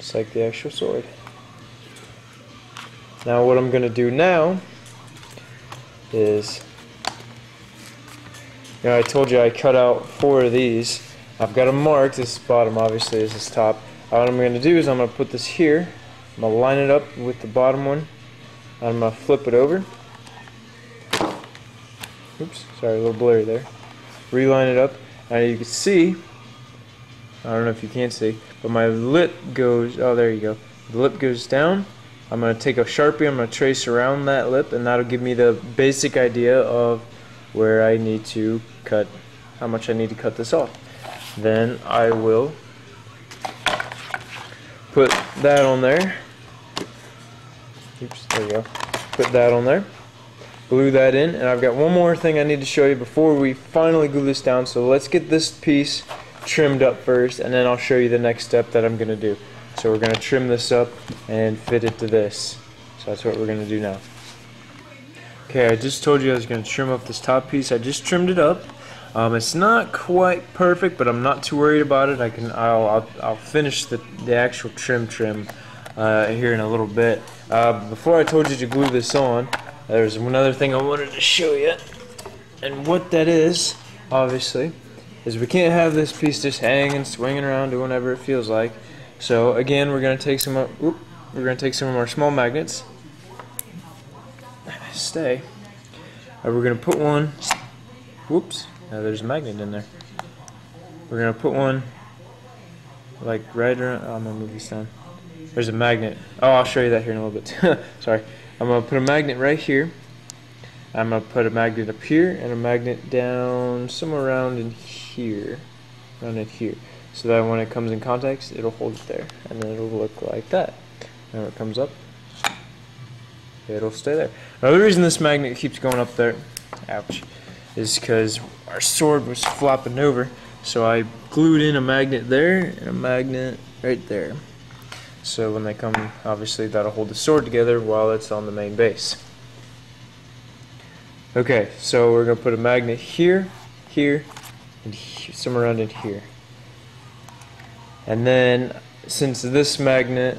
just like the actual sword. Now what I'm going to do now is, I told you I cut out 4 of these. I've got them marked. This is bottom, obviously, this is top. What I'm going to do is I'm going to put this here. I'm going to line it up with the bottom one. I'm going to flip it over. Oops, sorry, a little blurry there. Reline it up. Now you can see, I don't know if you can see, but my lip goes, oh there you go. The lip goes down. I'm going to take a Sharpie, I'm going to trace around that lip, and that'll give me the basic idea of where I need to cut, how much I need to cut this off. Then I will put that on there. Oops, there you go. Put that on there. Glue that in, and I've got one more thing I need to show you before we finally glue this down. So let's get this piece trimmed up first, and then I'll show you the next step that I'm going to do. So we're going to trim this up and fit it to this. So that's what we're going to do now. Okay, I just told you I was going to trim up this top piece. I just trimmed it up. It's not quite perfect, but I'm not too worried about it. I'll finish the actual trim here in a little bit. Before I told you to glue this on, there's another thing I wanted to show you, and what that is, obviously, is we can't have this piece just hanging, swinging around, doing whatever it feels like. So again, we're going to take some of our small magnets. Stay. We're going to put one. Whoops! There's a magnet in there. We're going to put one like right around. Oh, I'm going to move this down. There's a magnet. Oh, I'll show you that here in a little bit. Sorry. I'm going to put a magnet right here. I'm going to put a magnet up here and a magnet down somewhere around in here. Around in here. So that when it comes in contact, it'll hold it there. And then it'll look like that. And when it comes up, it'll stay there. Now the reason this magnet keeps going up there, ouch, is because our sword was flopping over. So I glued in a magnet there and a magnet right there. So when they come, obviously that'll hold the sword together while it's on the main base. Okay, so we're going to put a magnet here, here, and somewhere around in here. And then, since this magnet,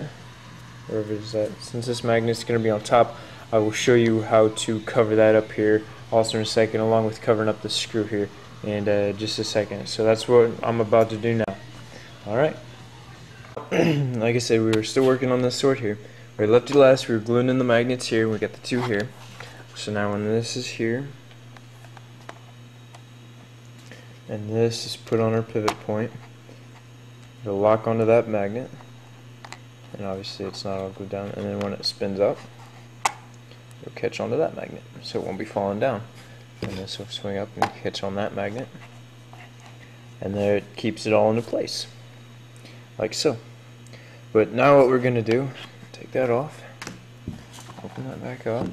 wherever is that, since this magnet is going to be on top, I will show you how to cover that up here also in a second, along with covering up the screw here in just a second. So that's what I'm about to do now. Alright. Like I said, we were still working on this sword here. We left it last, we were gluing in the magnets here, we got the 2 here. So now when this is here, and this is put on our pivot point, it'll lock onto that magnet, and obviously it's not all glued down, and then when it spins up, it'll catch onto that magnet, so it won't be falling down. And this will swing up and catch on that magnet, and there it keeps it all into place, like so. But now what we're going to do, take that off, open that back up,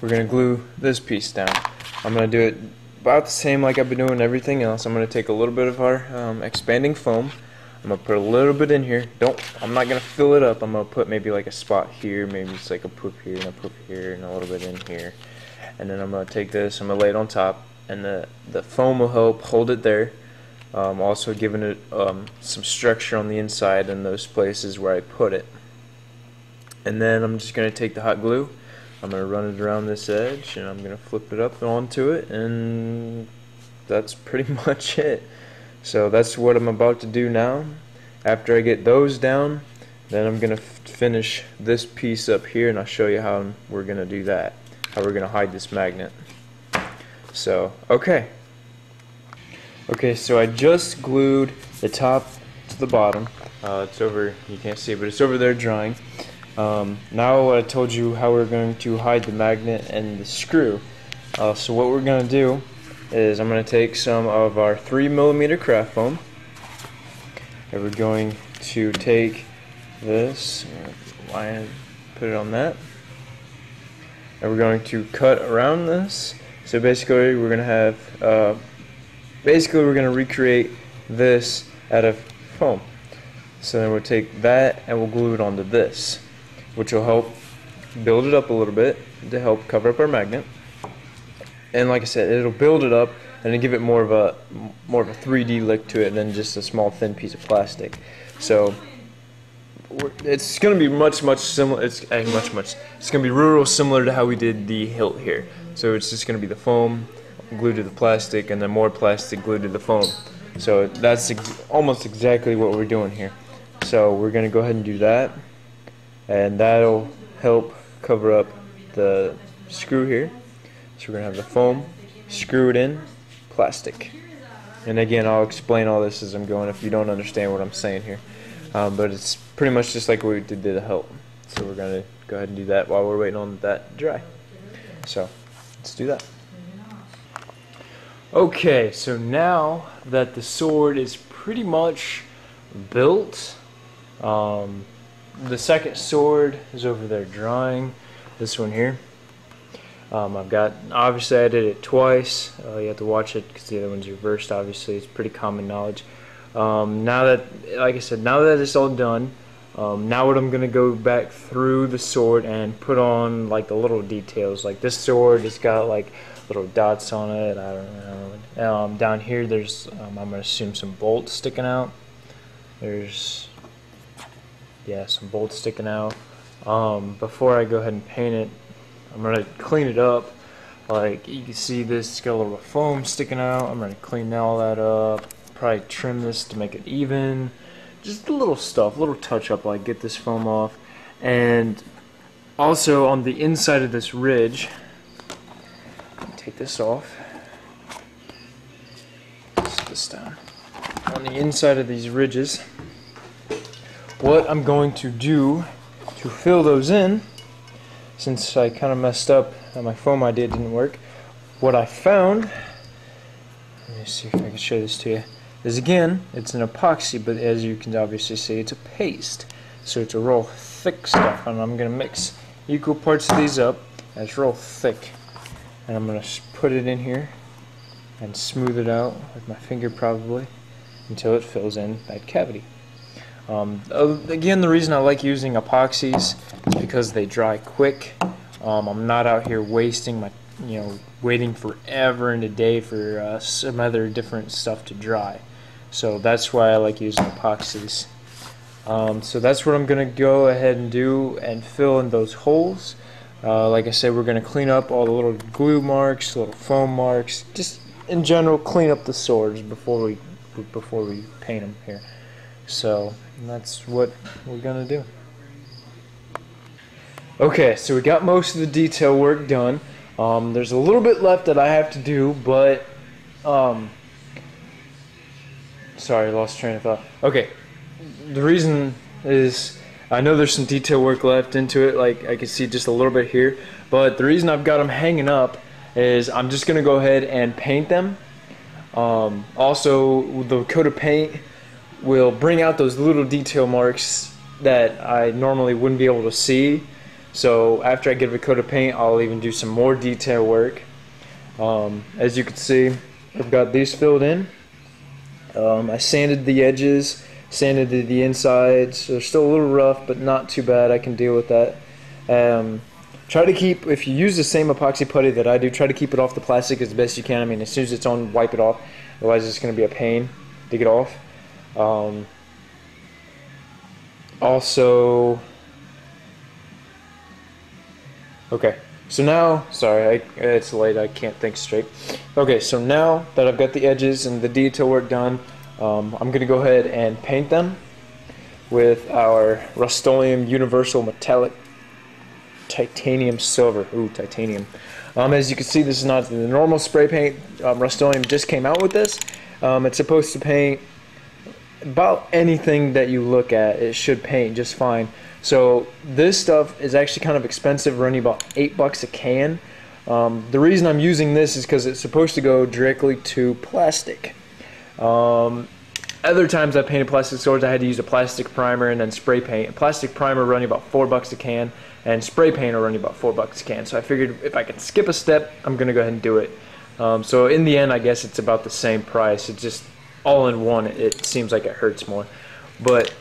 we're going to glue this piece down. I'm going to do it about the same like I've been doing everything else. I'm going to take a little bit of our expanding foam. I'm going to put a little bit in here. I'm not going to fill it up. I'm going to put maybe like a spot here, maybe it's like a poop here and a poop here and a little bit in here. And then I'm going to take this, I'm going to lay it on top, and the foam will help hold it there. Also giving it some structure on the inside in those places where I put it. And then I'm just going to take the hot glue, I'm going to run it around this edge, and I'm going to flip it up onto it, and that's pretty much it. So that's what I'm about to do now. After I get those down, then I'm going to finish this piece up here, and I'll show you how we're going to do that, how we're going to hide this magnet. So, okay. Okay, so I just glued the top to the bottom. It's over, you can't see it, but it's over there drying. Now I told you how we're going to hide the magnet and the screw. So what we're going to do is I'm going to take some of our 3mm craft foam, and we're going to take this, put it on that, and we're going to cut around this. So basically we're going to have we're going to recreate this out of foam. So then we'll take that and we'll glue it onto this, which will help build it up a little bit to help cover up our magnet. And like I said, it'll build it up and it'll give it more of a 3D look to it than just a small thin piece of plastic. So it's going to be much similar. It's It's going to be real similar to how we did the hilt here. So it's just going to be the foam glued to the plastic, and then more plastic glued to the foam. So that's almost exactly what we're doing here. So we're going to go ahead and do that, and that'll help cover up the screw here. So we're going to have the foam, screw it in, plastic. And again, I'll explain all this as I'm going if you don't understand what I'm saying here. But it's pretty much just like we did the hilt. So we're going to go ahead and do that while we're waiting on that to dry. So let's do that. Okay, so now that the sword is pretty much built, the second sword is over there drying. This one here. Obviously I did it twice. You have to watch it because the other one's reversed. Obviously, it's pretty common knowledge. Now that, like I said, now that it's all done, now what I'm gonna go back through the sword and put on like the little details. Like this sword has got like little dots on it. I don't know. Down here, there's I'm gonna assume some bolts sticking out. There's some bolts sticking out. Before I go ahead and paint it, I'm going to clean it up. Like you can see this, it's got a little foam sticking out. I'm going to clean all that up. Probably trim this to make it even. Just a little stuff, little touch up, like get this foam off. And also on the inside of this ridge, take this off. Set this down. On the inside of these ridges, what I'm going to do to fill those in, since I kind of messed up and my foam idea didn't work, what I found, let me see if I can show this to you, is again, it's an epoxy, but as you can obviously see, it's a paste. So it's a real thick stuff, and I'm going to mix equal parts of these up, and it's real thick. And I'm going to put it in here and smooth it out with my finger probably until it fills in that cavity. Again, the reason I like using epoxies is because they dry quick. I'm not out here wasting waiting forever and a day for some other different stuff to dry. So that's why I like using epoxies. So that's what I'm going to go ahead and do and fill in those holes. Like I said, we're going to clean up all the little glue marks, little foam marks, just in general clean up the swords before we paint them here. So that's what we're gonna do. Okay, so we got most of the detail work done. There's a little bit left that I have to do, but sorry, I lost train of thought. Okay, the reason is I know there's some detail work left into it, like I can see just a little bit here, but the reason I've got them hanging up is I'm just gonna go ahead and paint them. Also, the coat of paint will bring out those little detail marks that I normally wouldn't be able to see. So after I give a coat of paint, I'll even do some more detail work. As you can see, I've got these filled in. I sanded the edges, sanded the insides. They're still a little rough, but not too bad. I can deal with that. Try to keep, if you use the same epoxy putty that I do, try to keep it off the plastic as best you can. I mean, as soon as it's on, wipe it off. Otherwise, it's going to be a pain to get off. Also, okay, so now, sorry, it's late, I can't think straight. Okay, so now that I've got the edges and the detail work done, I'm going to go ahead and paint them with our Rust-Oleum Universal Metallic Titanium Silver. Ooh, titanium. As you can see, this is not the normal spray paint. Rust-Oleum just came out with this. It's supposed to paint about anything that you look at. It should paint just fine. So this stuff is actually kind of expensive, running about $8 a can. The reason I'm using this is because it's supposed to go directly to plastic. Other times I painted plastic swords, I had to use a plastic primer and then spray paint. A plastic primer running about $4 a can, and spray paint are running about $4 a can. So I figured if I could skip a step, I'm going to go ahead and do it. So in the end, I guess it's about the same price. It's just all in one. It seems like it hurts more. But